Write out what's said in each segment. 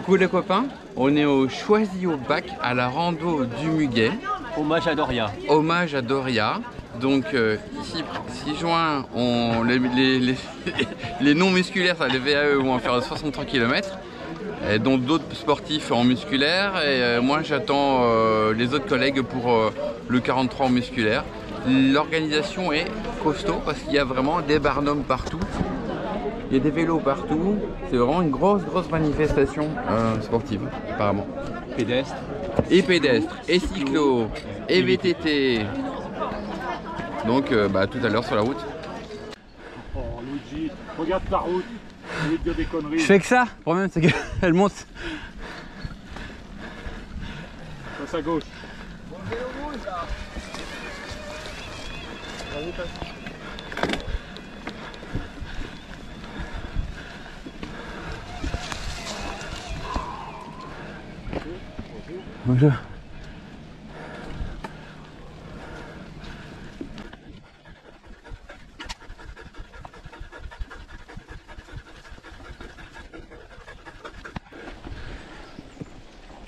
Coucou les copains, on est au Choisy au Bac à la rando du Muguet. Hommage à Doria. Hommage à Doria. Donc ici, 6 juin, les non musculaires, ça, les VAE vont faire 63 km. Et donc d'autres sportifs en musculaire. Et moi j'attends les autres collègues pour le 43 en musculaire. L'organisation est costaud parce qu'il y a vraiment des barnums partout. Il y a des vélos partout. C'est vraiment une grosse manifestation sportive apparemment. Pédestre. Et pédestre, et cyclo, et VTT. Donc tout à l'heure sur la route. Oh Luigi, regarde ta route, au lieu de dire des conneries. Je fais que ça, le problème c'est qu'elle monte. Passe à gauche. Bonjour.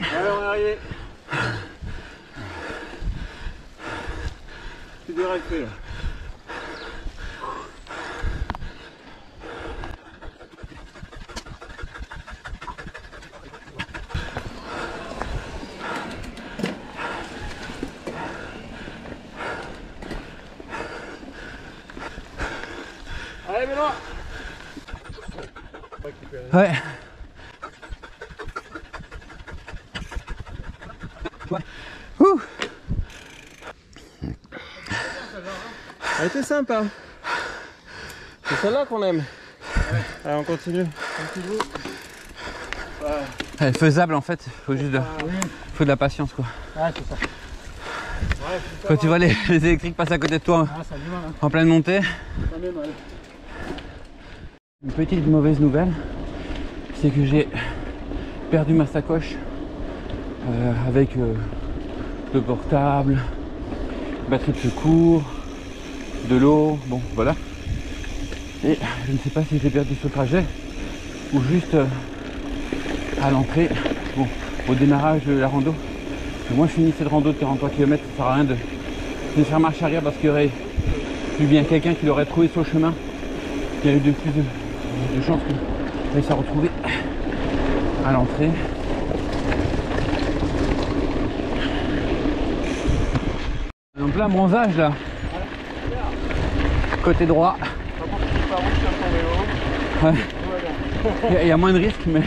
Allez, on est arrivé. C'est dur à faire là. Allez, Benoît. Ouais. Ouh. Elle était sympa. C'est celle-là qu'on aime. Allez, on continue. Elle est faisable en fait, faut juste faut de la patience quoi. Ouais, c'est ça. Ouais, Quand tu vois les électriques passer à côté de toi ça lui va, hein. en pleine montée. Ça lui va, ouais. Une petite mauvaise nouvelle, c'est que j'ai perdu ma sacoche avec le portable, batterie de secours, de l'eau, bon voilà. Et je ne sais pas si j'ai perdu ce trajet ou juste à l'entrée, bon, au démarrage de la rando. Moi je finis cette rando de 43 km, ça sert à rien de faire marche arrière parce qu'il y aurait plus bien quelqu'un qui l'aurait trouvé sur le chemin, qui a eu de plus de chances qu'il réussisse à retrouver à l'entrée. En plein bronzage là, côté droit. Ouais. Il y a moins de risques mais...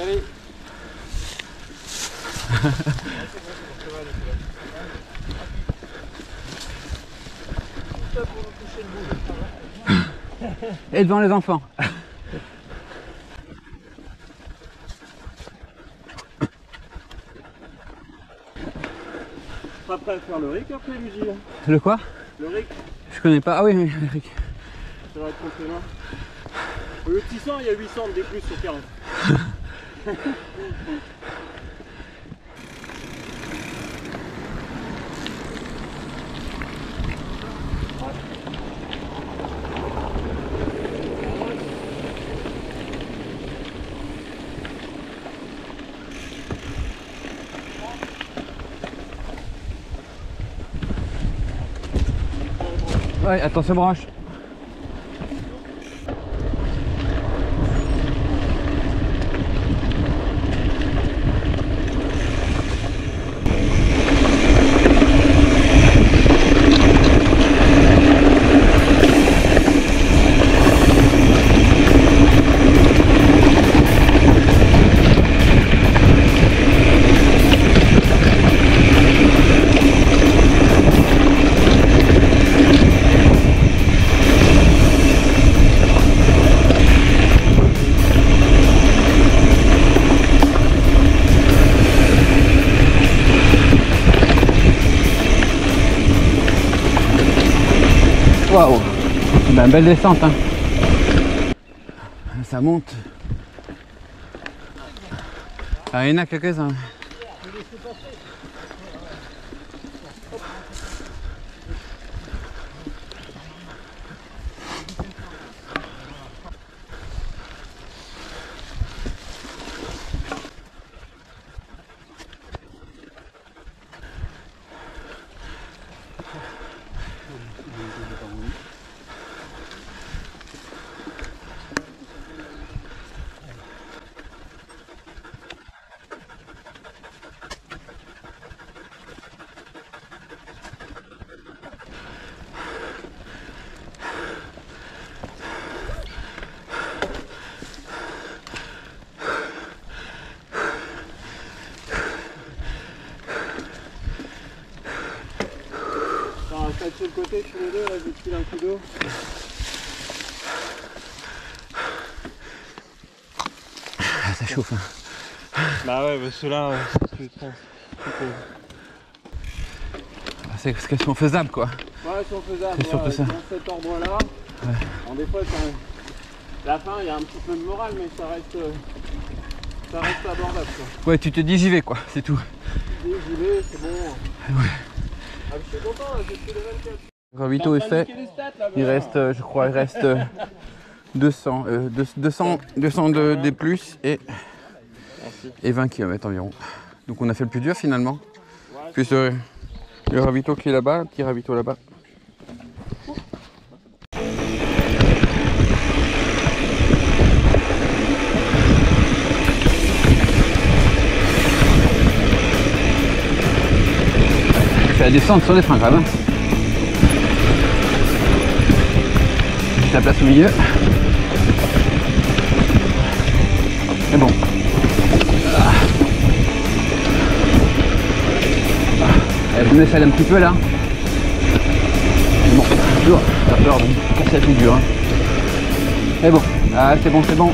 Allez. Et devant les enfants. Pas prêt à faire le RIC après, Luigi? Le quoi? Le RIC, Je connais pas. Ah oui, Eric. ça va être compté là. Au lieu de 600, il y a 800 des plus sur 40. Ouais, attention branche. Waouh, ben, belle descente hein. Ça monte. Ah, il y en a quelques-uns. Sur le côté, sur les deux, là, je vais filer un coup d'eau. Ah, ça chauffe. Hein. Bah ouais, bah ceux-là, c'est C'est ce qu'elles sont faisables quoi. Ouais, elles sont faisables. C'est surtout ça. Dans cet ordre-là. Ouais. Alors, des fois, la fin, il y a un petit peu de morale, mais ça reste abordable quoi. Ouais, tu te dis j'y vais quoi, c'est tout. J'y vais, c'est bon. Ouais. Ah, je suis content, là, j'ai fait les 24. Ravito est fait. Il reste, je crois, il reste 200 de des plus et 20 km environ. Donc on a fait le plus dur finalement. Plus le ravito qui est là-bas, le petit ravito là-bas. La descente sur les freins quand même. La place au milieu. Et bon. Elle me laisse aller un petit peu là. Bon, toujours, ça a peur de casser la figure. Hein. Et bon, ah, c'est bon, c'est bon.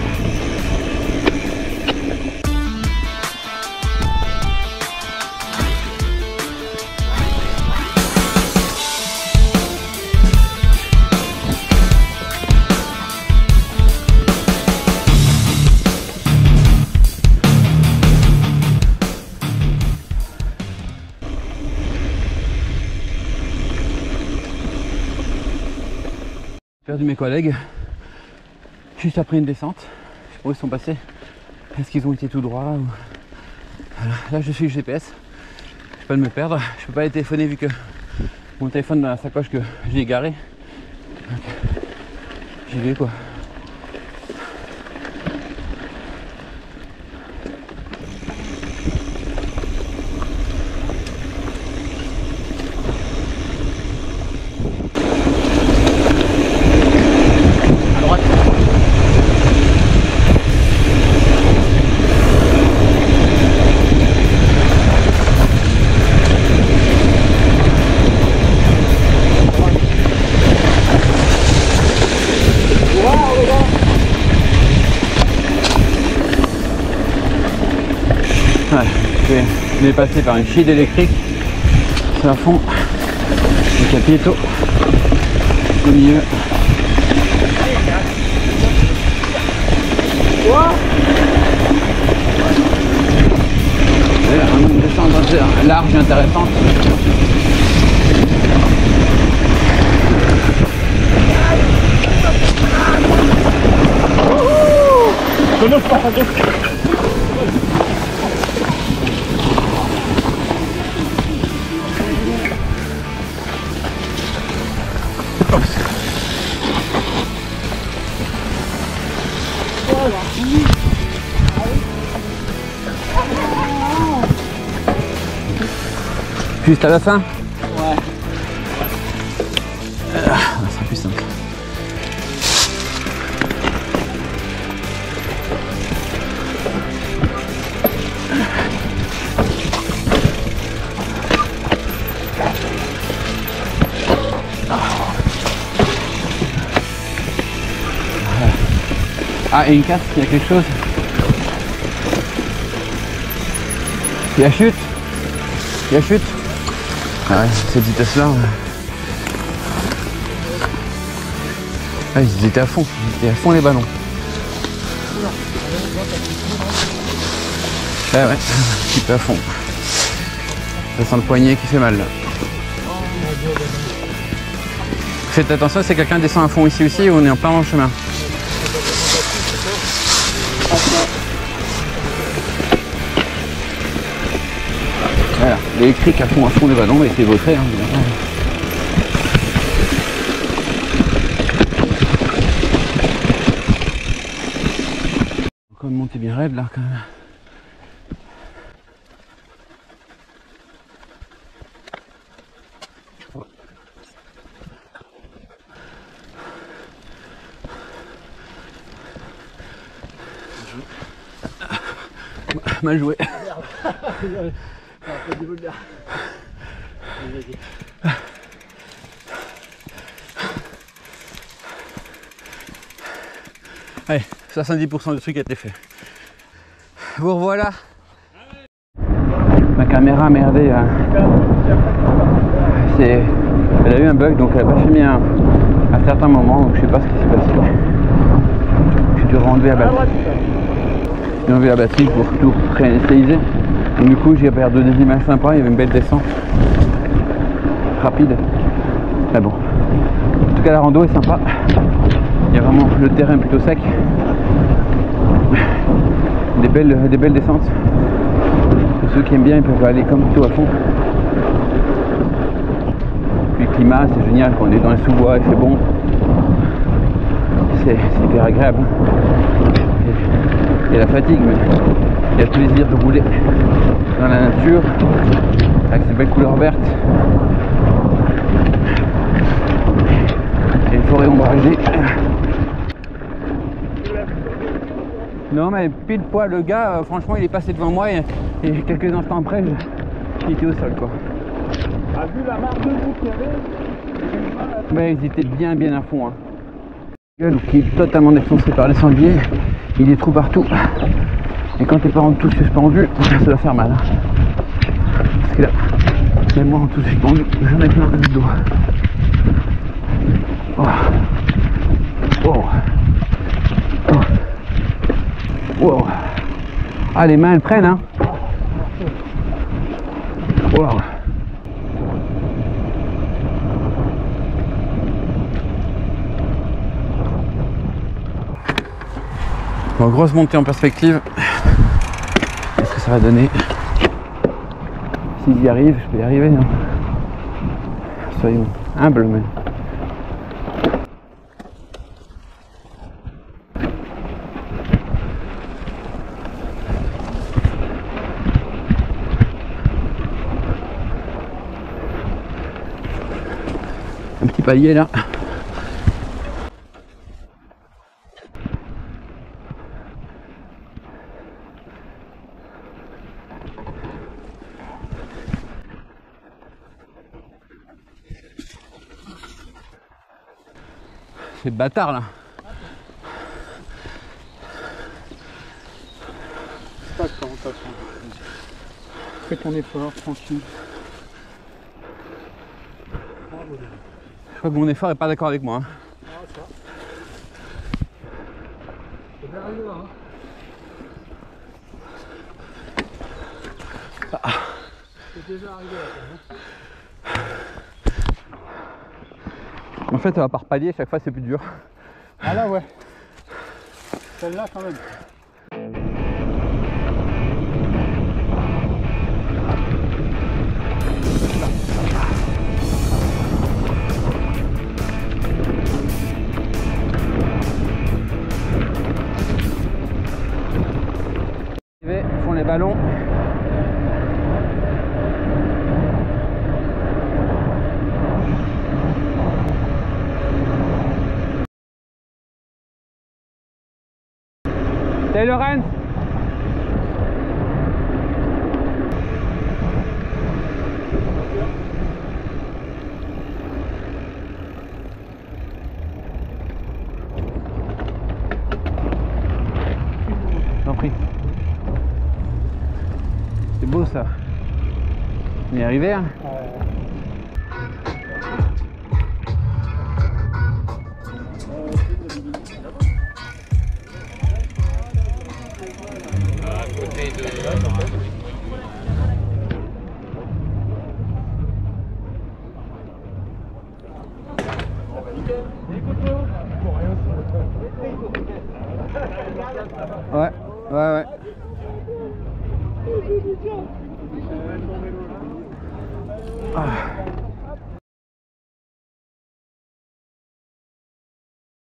Perdu mes collègues juste après une descente. Je sais pas où ils sont passés. Est-ce qu'ils ont été tout droit ou... Voilà. Là je suis le GPS. Je peux pas me perdre. Je peux pas les téléphoner vu que mon téléphone dans la sacoche que j'ai égaré. Donc, j'y vais quoi. Ouais, je vais passer par une chide électrique. C'est à fond. Donc un piéton au milieu. Une descente large et intéressante. Juste à la fin? Ouais. Ça sera plus simple. Ah, et une casse, il y a quelque chose. Il y a chute. Il y a chute. Ah ouais, cette vitesse là. Ah, ils étaient à fond les ballons. Ah ouais, un petit peu à fond. Ça sent le poignet qui fait mal là. Faites attention, si quelqu'un descend à fond ici aussi, on est en plein dans le chemin. Voilà, l'électrique à fond les ballons, et c'est vautré. Hein. Encore une montée bien raide là quand même. Mal joué. Allez, 70% du truc a été fait. Vous revoilà. Ma caméra a merdé. Elle a eu un bug, donc elle n'a pas filmé à certains moments, donc je sais pas ce qui s'est passé. J'ai dû enlever la batterie. J'ai enlevé la batterie pour tout réinitialiser. Donc du coup j'ai perdu des images sympas, il y avait une belle descente. Rapide. Mais bon. En tout cas la rando est sympa. Il y a vraiment le terrain plutôt sec. Des belles descentes. Pour ceux qui aiment bien, ils peuvent aller comme plutôt à fond. Puis le climat, c'est génial quand on est dans les sous-bois et c'est bon. C'est hyper agréable. Il y a la fatigue, mais il y a le plaisir de rouler dans la nature avec ces belles couleurs vertes et les forêts ombragées. Non mais pile poil, le gars, franchement il est passé devant moi et quelques instants après il était au sol quoi. A vu la marque de bout qu'il y avait? Mais ils étaient bien à fond. Hein. Qui est totalement défoncé par les sangliers, il y a des trous partout. Et quand t'es pas en tout suspendu, ça doit faire mal. Hein. Parce que là, même moi en tout suspendu, j'en ai plein le dos. Oh. Oh. Oh. Wow. Ah les mains elles prennent hein. Wow. Bon, grosse montée en perspective. Qu'est-ce que ça va donner? S'il y arrive, je peux y arriver non? Soyons humbles mais. Un petit palier là. C'est bâtard là. T'attends. Fais ton effort, tranquille. Je crois que mon effort est pas d'accord avec moi. Hein. Ah, ça. C'est bien arrivé là. Hein. Ah. C'est déjà arrivé là. Hein. En fait, par palier, chaque fois c'est plus dur. Ah là, ouais. Celle-là, quand même. Ils font les ballons. Salut Laurent. J'en prie. C'est beau ça. On y est arrivé hein. Ouais, ouais, ouais. Ah.